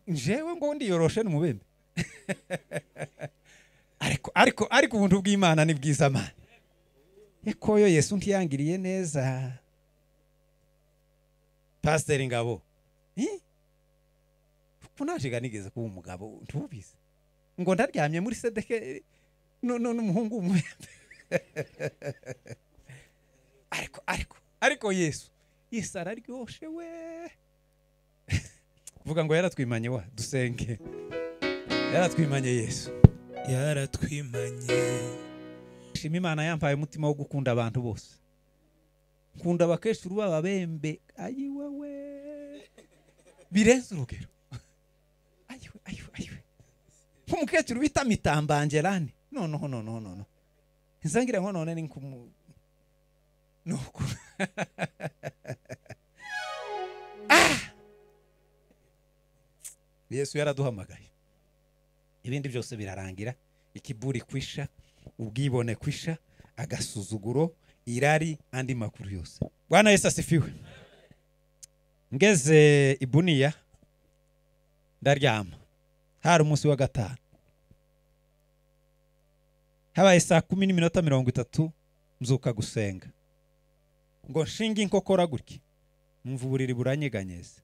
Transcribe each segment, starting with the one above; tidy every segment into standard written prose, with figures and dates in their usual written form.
njewe ngo ndiyoroshe n'umubembe ariko ubuntu bw'Imana ni bwiza mana ekoyo Yesu ntiyangiriye neza Pastor Ngabo kunajiga nigeze kuba umugabo ntubize ngo ndaryamye muri sedeke n'umuhungu umubembe ariko Yesu araryoshe we vuga ngo yaratwimanye wa dusenge yaratwimanye Yesu yaratwimanye shima Imana yampaye umutima wo gukunda abantu bose nkunda abakecuru b'ababembe ayiwe we birenze urugero ayiwe nk'umukecuru bita Mitambangerane no nzangira ngo none ni nkumu nuko Yesu yaraduhamagaye ibindi byose birarangira ikiburi kwisha ubwibone kwisha agasuzuguro irari andi makuru yose Bwana Yesu asifiwe ngeze ibuniya ndaryama hari umunsi wa gatanu habaye saa 10:30 mzuka gusenga ngo nshinga inkokora gutya numva uburiri buranyeganyeza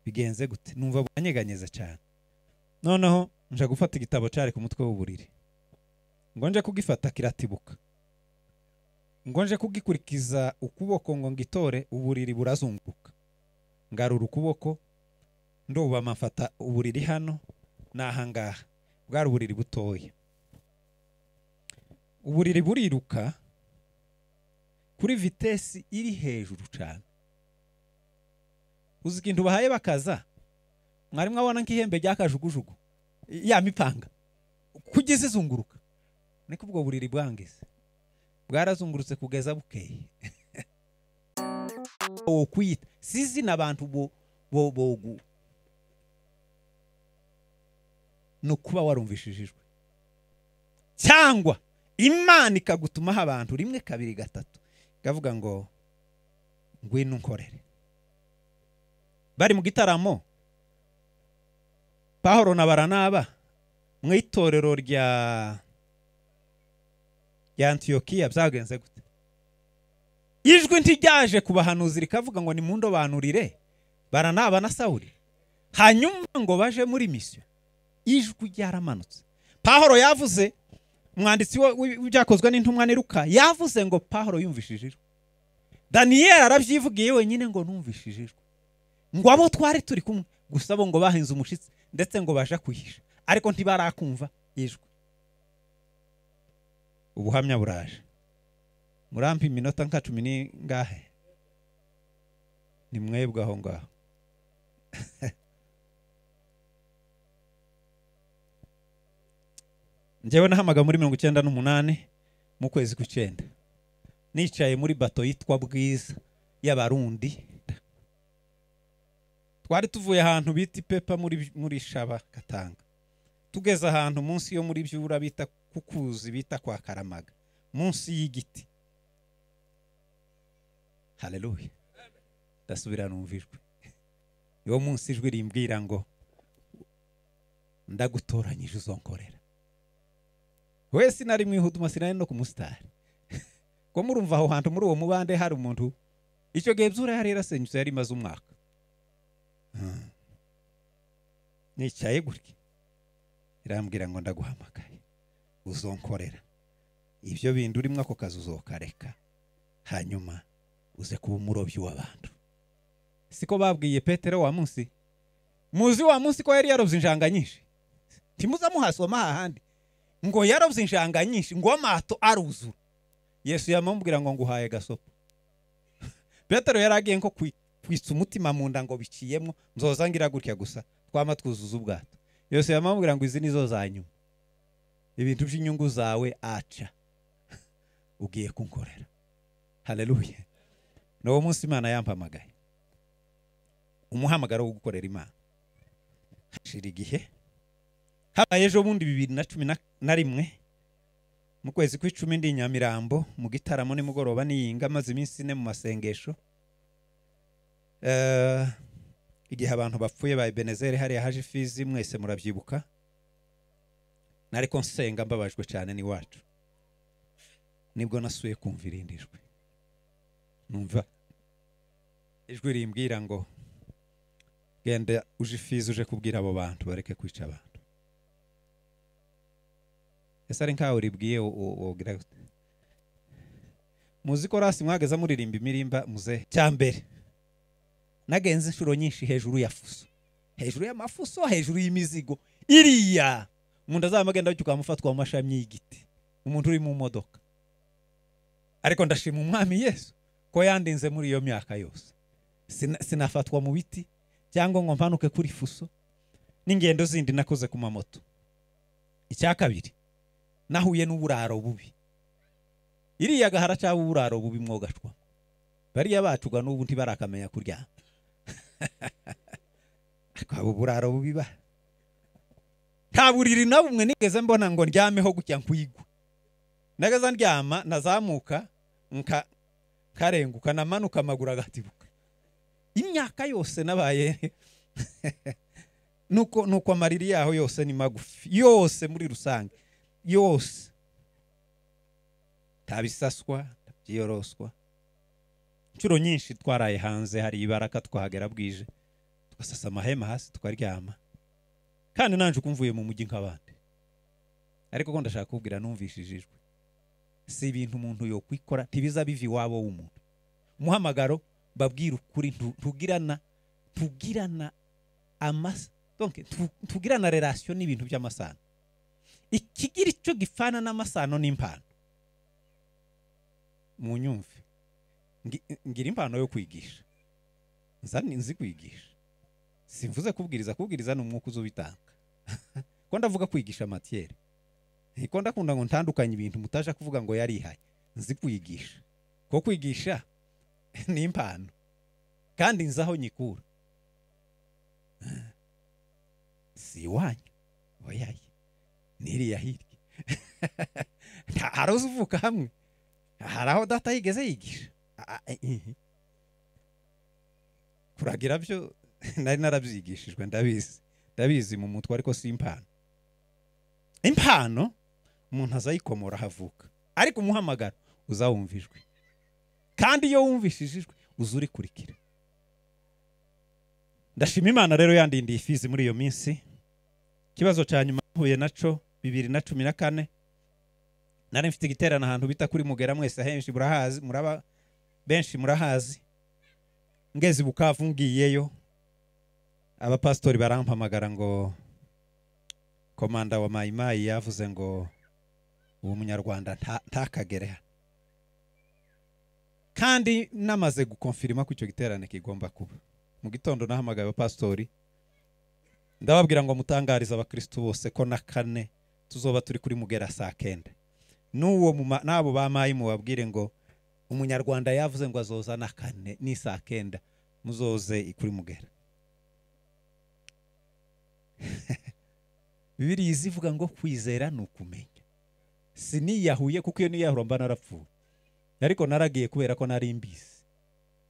bigenze gute numva buranyeganyeza cyane noneho nje gufata igitabo cyari ku mutwe w'uburiri ngo nje kugifata kiratibuka ngo nje kugikurikiza ukuboko ngo ngitore uburiri burazunguruka ngarura ukuboko ndoba mafata uburiri hano nahangaha bwari uburiri butoye uburiri buriruka kuri vitesi iri hejuru cyane uzi ikintu bahaye bakaza mwari mwabona nk'ihembe ry'akajugujugu ya mipanga kugeza izunguruka niko ubwo buriri bwangize bwarazungurutse kugeza bukeye okwita sizi nabantu bogu no kuba warumvishijwe cyangwa Imana ikagutuma abantu rimwe kabiri gatatu gavuga ngo ngwino nkorere bari mu gitaramo Pawulo na Baranaba mu itorero rya Antiokia byagenze gute ijwi ntijaje kubahanuzi rikavuga ngo ni mundobanurire Baranaba na Sawuli hanyuma ngo baje muri mission ijwi ryaramanutse Pawulo yavuze umwanditsi w'ibyakozwe n'intumwa ni Luka yavuze ngo Pawulo yumvishije Daniel arabyivugiye wenyine ngo numvishije ngo abo twari turi kumwe gusa bo ngo bahinze umushitsi ndetse ngo baje kuhisha ariko ntibarakumva ijwi ubuhamya buraje murampa iminota nka 10 ningahe ni mwebwe aho ngaho njyewe nahamaga muri 98 mu kwezi kw'icenda nicaye muri bato yitwa Bwiza y'abarundi twari tuvuye ahantu bita Pepa muri Shaba Katanga tugeze ahantu munsi yo muri byura bita kukuzi bita kwa Karamaga munsi y'igiti haleluya dasubira numvijwe yo munsi ijwi rimbwira ngo ndagutoranyije uzonkorera wese nari mwihuduma sinari no kumustari ko murumva aho hantu muri uwo mubande hari umuntu icyo gihe byura yari yarasenyutse yari maze umwaka nicaye gutya irambwira ngo ndaguhamagaye uzonkorera ibyo bindi urimo ako kazi uzokareka hanyuma uze kuba umurobyi w'abantu siko babwiye Petero wa munsi muzi wa munsi ko yari yarobye injanga nyinshi timuza muhasoma hahandi ngo yarobye injanga nyinshi ngo amato aruzura Yesu yamubwira ngo nguhaye gasopo Petero yaragiye nko kwitsa umutima mu nda ngo biciyemo nzozangira gutya gusa twama twuzuza ubwato Yesu yamubwira ngo izi nizo zanyuma ibintu by'inyungu zawe aca ugiye kunkorera haleluya no munsi Imana yampamagaye umuhamagaro wo gukorera Imana hashira igihe habaye ejo bundi 2011 mu kwezi kw'icumi ndi Nyamirambo mu gitaramo ni mugoroba niyinga maze iminsi 4 mu masengesho igihe abantu bapfuye ba Ebenezeri hariya haje Fizi mwese murabyibuka nariko nsenga mbabajwe cyane ni wacu nibwo nasuye kumva irindijwe numva ijwi rimbwira ngo genda uje Fizi uje kubwira abo bantu bareke kwica abantu ese ari nkaho ribwiye wogira muzi ko rasi mwageza muririmba imirimba muze cyambere nagenze inshuro nyinshi hejuru ya fuso hejuru y'amafuso hejuru y'imizigo iriya umuntu azamagenda cyukamufatwa mu mashami y'igiti umuntu uri mu modoka ariko ndashima umwami Yesu ko yandinze muri iyo myaka yose sinafatwa mu biti cyangwa ngo mpanuke kuri fuso n'ingendo zindi nakoze ku mamoto icya kabiri nahuye n'uburaro bubi iriya gahara cyangwa uburaro bubi mwogashwa bariya bacuga n'ubu ntibarakamenya kuryama akaba uburaro bubi ba nta buriri na bumwe nigeze mbona ngo ndyameho gutya nkwigwa nagaza ndyama nazamuka karenguka namanuka amaguru agatibuka imyaka yose nabaye nuko amariri yaho yose ni magufi yose muri rusange yose tabisaswa tabyiyoroswa inshuro nyinshi twaraye hanze hari ibaraka twahagera bwije tugasasa amahema hasi tukaryama kandi nanje ukumvuye mu mujyi nk'abandi ariko ko ndashaka kubwira numvishijijwe si ibintu umuntu yo kwikora tibiza bivi wabo w'umuntu muhamagaro babwira ukuri tugirana donc tugirana relation n'ibintu by'amasano ikigira icyo gifana n'amasano n'impano mu nyumve ngira impano yo kwigisha nzi kwigisha simvuze kubwiriza n'umwuka uzubitanga ko ndavuga kwigisha matière ko ndakunda ngo ntandukanye ibintu mutaje kuvuga ngo yarihaye nzi kwigisha ko kwigisha ni impano kandi nzaho nyikura si wanyu oyaye niriya hirya harazo uvuka hamwe haraho data yigeze yigisha kuragira byo nari narabyigishijwe ndabizi mu mutwe ariko si impano umuntu azayikomora havuka ariko umuhamagara uzawumvijwe kandi iyo wumvishijijwe uzurikurikira ndashima Imana rero yandindiye Fizi muri iyo minsi kibazo cya nyuma huye naco 2014 nari mfite igiterana ahantu bita kuri Mugera mwese henshi murahazi muraba benshi murahazi ngeze Bukavu ngiyeyo abapastori barampamagara ngo komanda wa Mayimayi yavuze ngo uwo munyarwanda ntakagere kandi namaze gukonfirma ko icyo giterane kigomba kuba mu gitondo nahamagaye abapastori ndababwira ngo mutangariza abakristo bose ko na kane tuzoba turi kuri Mugera saa 9 n'uwo nabo bamayi mubabwire ngo umunyarwanda yavuze ngo azoza na kane ni saa 9 muzoze kuri Mugera Bibiliya izivuga ngo kwizera nukumenya siniyahuye kuko iyo niyahura mba narapfuye ariko naragiye kubera ko nari mbizi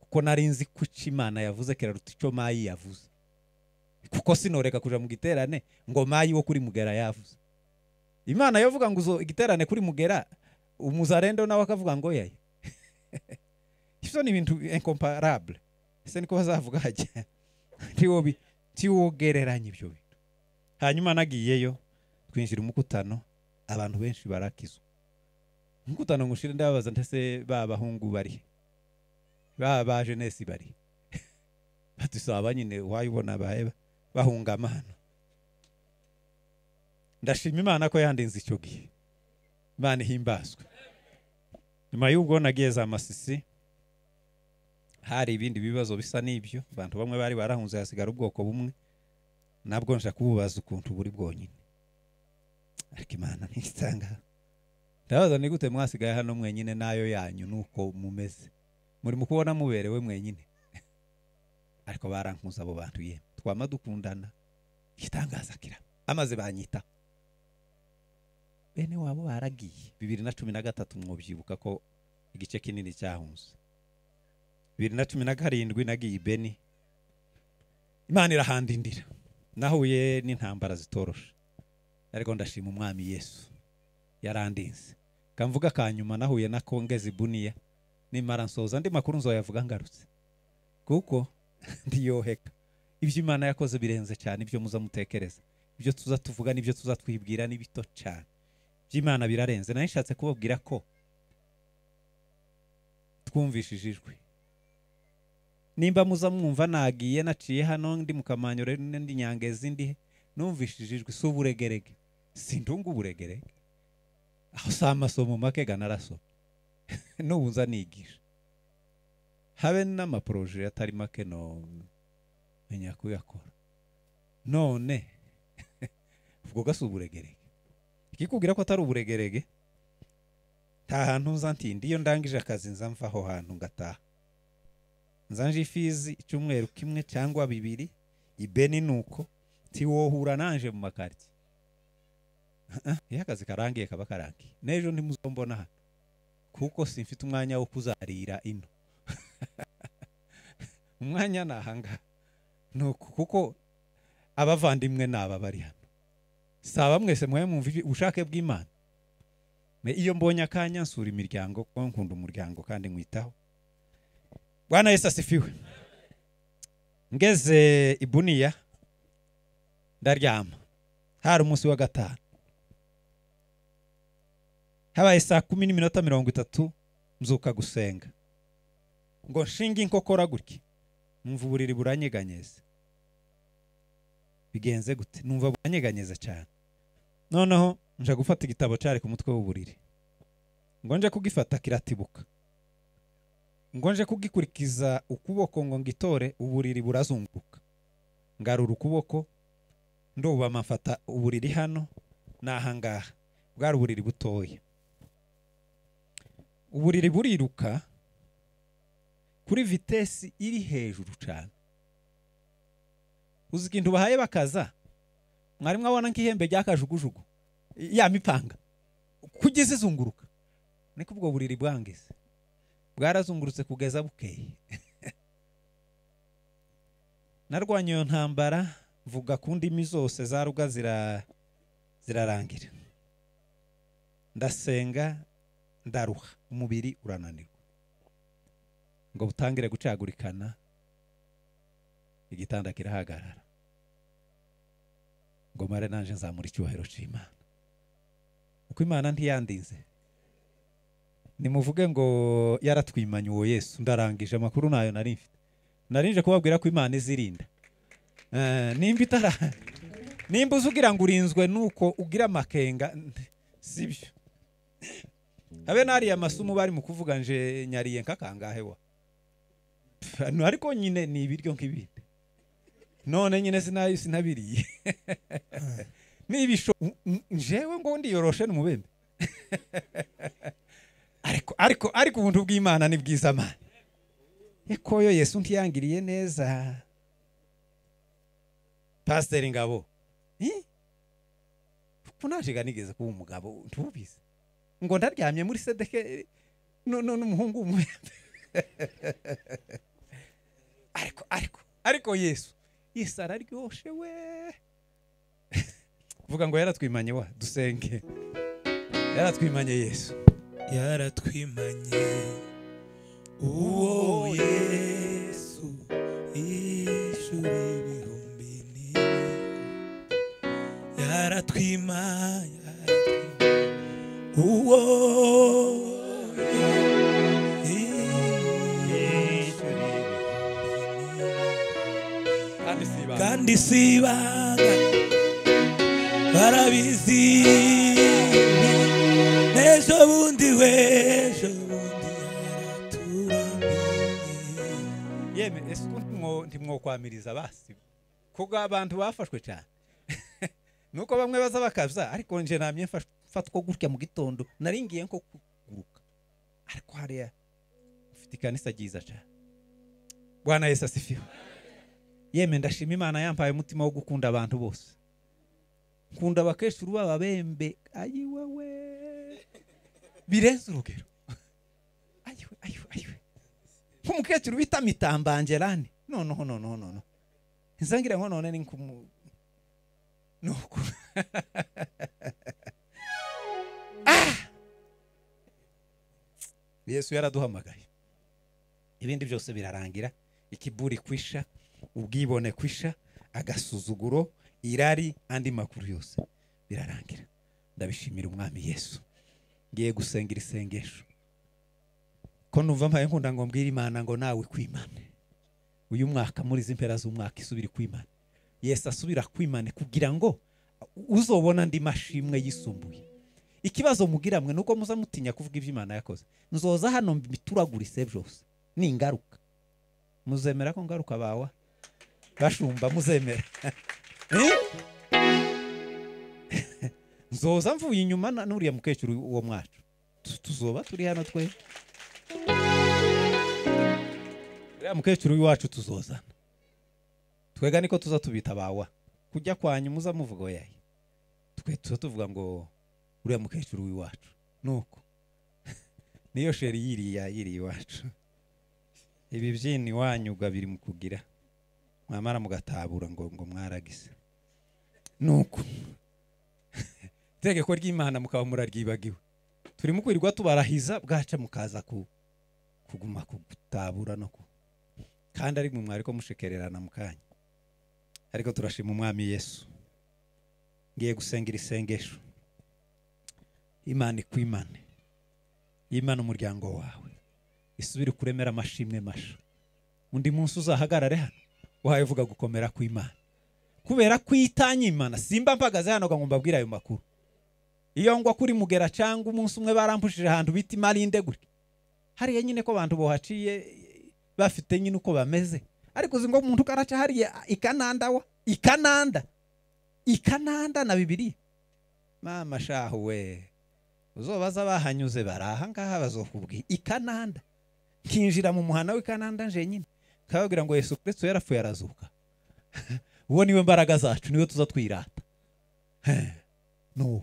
kuko nari nzi ko Imana yavuze keraruta ico Mayi yavuze kuko sinoreka kuja mu giterane ngo Mayi wo kuri Mugera yavuze Imana yavuga ngo uzo igiterane kuri Mugera umuzarendo nawe akavuga ngo yaye ivyo ni ibintu incomparable ese niko bazavuga hajya tiwogereranya ibyo bintu hanyuma nagiyeyo twinjira umukutano abantu benshi barakizwa umukutano ngushire ndababaza ndetse babahungu bari ba jeunesse bari batusaba nyine wayibona baheba bahunga amana ndashima Imana ko yandinze icyo gihe Imana himbaswe nyuma y'ubwo nagiye za Masisi hari ibindi bibazo bisa n'ibyo abantu bamwe bari barahunze hasigara ubwoko bumwe nabwo nja kububaza ukuntu buri bwonyine ariko Imana ntitanga ndabaza ni gute mwasigaye hano mwenyine nayo yanyu nuko mumeze muri mukubona muberewe mwenyine ariko barankuza abo bantu ye twama dukundana gitangaza kira amaze banyita bene wabo baragiye 2013 mwobyibuka ko igice kinini cyahunze 2017 nagiye Beni Imana irahandindira nahuye n'intambara zitoroshe ariko ndashima umwami Yesu yarandinze kamvuga kanyuma nahuye na kongezi buniya nimara nsoza ndi makuru nzoyavuga ngarutse kuko ndiyoheka ibyo Imana yakoze birenze cyane ibyo muza mutekereza ibyo tuza tuvuga n'ibyo tuza twibwira n'ibito cyane by'Imana birarenze nanishatse kubabwira ko twumvishije ijwi nimba muza mwumva nagiye naciye hano ndi mukamanyore ndi Nyangezi ndi numvishije ijwi suburegerege sindunga uburegerege aho samasomo make ganaraso n'ubu nza nigisha habe n'amaproje atari make no menya kuyakora none ubwo gasuburegerege ikikubwira ko atari uburegerege ta hantu nza ntindi iyo ndangije akazi nza mva aho hantu ngataha nzanje ifizi icyumweru kimwe cyangwa bibiri ibeni nuko tiwohura nanje mu makarti iyo akazi karangiye kaba karangiye nejo ntimuzombona hano kuko simfite umwanya wo kuzarira ino umwanya nahanga nuko kuko abavandimwe naba bari hano saba mwese mwe mumva ubushake bw'Imana iyo mbonye akanya nsura imiryango ko nkunda umuryango kandi mwitaho Bwana Yesu asifiwe ngeze ibuniya ndaryama hari umunsi wa gatanu habaye saa 10:30 mzuka gusenga ngo nshinga inkokora gutya numva uburiri buranyeganyeza bigenze gute numva buranyeganyeza cyane noneho nje gufata igitabo cyari ku mutwe w'uburiri ngo nje kugifata kiratibuka ngo nje kugikurikiza ukuboko ngo ngitore uburiri burazunguruka ngarura ukuboko ndoba mafata uburiri hano nahangaha bwari uburiri butoya uburiri buriruka kuri vitesi iri hejuru cyane uzi ikintu bahaye bakaza mwari mwabona nk'ihembe ry'akajugujugu ya mipanga kugeza izunguruka niko ubwo buriri bwangize bwarazungurutse kugeza bukeye narwanye iyo ntambara mvuga ku ndimi zose za ruga zirarangira ndasenga ndaruha umubiri urananirwa ngo butangire gucagurikana igitanda kirahagarara ngo mare nanje nzamura icyubahiro cy'Imana uko Imana ntiyandinze nimuvuge ngo yaratwimanye uwo Yesu ndarangije amakuru nayo narinje kubabwira ko Imana izirinda nimba uzugira ngo urinzwe nuko ugira amakenga sibyo habe nari amasumu bari mu kuvuga nje nyariye nkakangahe wa ariko nyine ni ibiryo nk'ibindi none nyine sinabiriye nibisho njewe ngo ndiyoroshe n'umubembe ariko ubuntu bw'Imana ni bwiza man ekoyo Yesu ntiyangiriye neza Pastor Ngabo kunaje nigeze kuba umugabo ntubize ngo ndaryamye muri sedeke n'umuhungu umubembe ariko Yesu araryoshe we vuga ngo yaratwimanye wa dusenge yaratwimanye Yesu yaratwimanye uwo Yesu ishure ibihumbi yaratwimanye uwo kandi sibanga barabizi nejo bundi yeme ntimwokwamiriza basi kuko abantu bafashwe cyane nuko bamwe baza bakaza ariko nje namye mfatwa gutya mu gitondo naringiye nko kuguruka ariko hariya ufite ikanisa ryiza cyane Bwana Yesu asifiwe yeme ndashima Imana yampaye umutima wo gukunda abantu bose nkunda abakecuru b'ababembe ayiwewe birenze urugero ayiwe nk'umukecuru bita Mitambangerane no nsangira ngo none ni nkumu nuko Yesu yaraduhamagaye ibindi byose birarangira ikiburi kwisha ubwibone kwisha agasuzuguro irari andi makuru yose birarangira ndabishimira umwami Yesu ngiye gusengera isengesho ko numva mpaye nkunda ngo mbwira Imana ngo nawe kwimane uyu mwaka muri zimpera z'umwaka isubira kwimana Yesu asubira kwimane kugira ngo uzobona ndi mashimwe yisumbuye ikibazo mugira mwe nuko muza mutinya kuvuga ivyo Imana yakoze nzoza hano mbituragurise byose ni ingaruka muzemera ko ngaruka bawa bashumba muzemera nzoza mvuye inyuma nuriya mukecuru uwo mwacu tuzoba turi hano twe uriya mukecuru w'iwacu tuzozana twega niko tuza tubita bawa kujya kwanyu muza muvugo yayi twe tuvuga ngo uriya mukecuru w'iwacu nuko niyo sheri yiri iwacu ibi byini wanyu gabiri mukugira mwamara mugatabura ngo mwaragize nuko tegeko ry'Imana mukaba muraryibagiwe turi mukwirirwa tubarahiza bwaca mukaza kuguma kugutabura no kandi ari mwari ko mushekererana mukanya ariko turashima umwami Yesu ngiye gusengera isengesho Imana ikwimane Imana umuryango wawe isubire kuremera amashimwe masha undi munsi uzahagarare hano wahavuga gukomera kw'Imana kubera kwitanya Imana simba mpagaze hano ngo mbabwira ayo makuru iyo ngwa kuri mugera cyangwa umunsi umwe barampushije ahantu biti Marinde gutya hariya nyine ko abantu bohaciye bafite nyine uko bameze ariko uzi ngo umuntu karaca hariya ikananda na Bibiliya mama shaho we uzobaza bahanyuze baraha ngaha bazokubwi ikananda kinjira mu muhana w'ikananda nje nyine kababwira ngo Yesu Kristo yarapfuye arazuka uwo niwe mbaraga zacu niwe tuza twirata no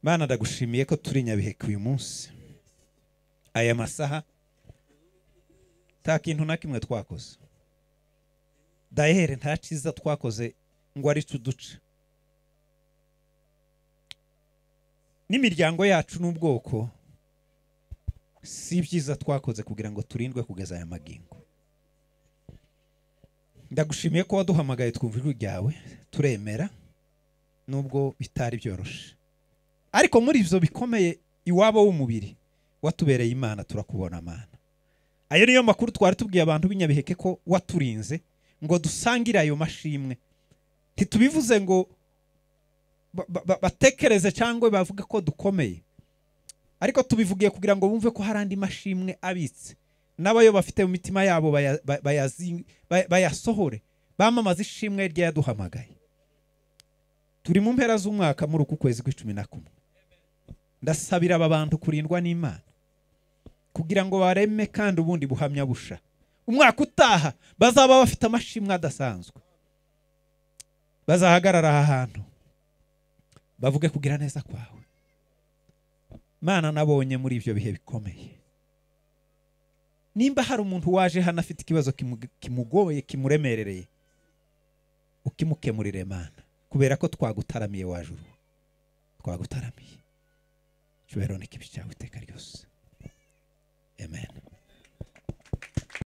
Mana ndagushimiye ko turi Nyabiheke uyu munsi aya masaha ta kintu na kimwe twakoze dahere nta ciza twakoze ngo ari tuduce n'imiryango yacu n'ubwoko si byiza twakoze kugira ngo turindwe kugeza aya magingo ndagushimiye ko waduhamagaye twumva ijwi ryawe turemera nubwo bitari byoroshe ariko muri ivyo bikomeye iwabo w'umubiri watubereye Imana turakubona Mana ayo niyo makuru twari tubwiye abantu b'inyabiheke ko waturinze ngo dusangire ayo mashimwe ntitubivuze ngo batekereze cyangwa bavuga ko dukomeye ariko tubivugiye kugira ngo bumve ko hari andi mashimwe abitse n'abayo bafite mu mitima yabo bayasohore bamamaza ishimwe ryaduhamagaye turi mu mpera z'umwaka muri uku kwezi kwa 11 ndasabira aba bantu kurindwa n'Imana kugira ngo bareme kandi ubundi buhamya busha umwaka utaha bazaba bafite amashimwe adasanzwe bazahagarara aha hantu bavuge kugira neza kwawe Mana nabonye muri ivyo bihe bikomeye nimba hari umuntu waje hano afite ikibazo kimugoye kimuremerereye ukimukemurire Mana kubera ko twagutaramiye wajuru twagutaramiye cyubero n'ikibi cyawe iteka ryose amen.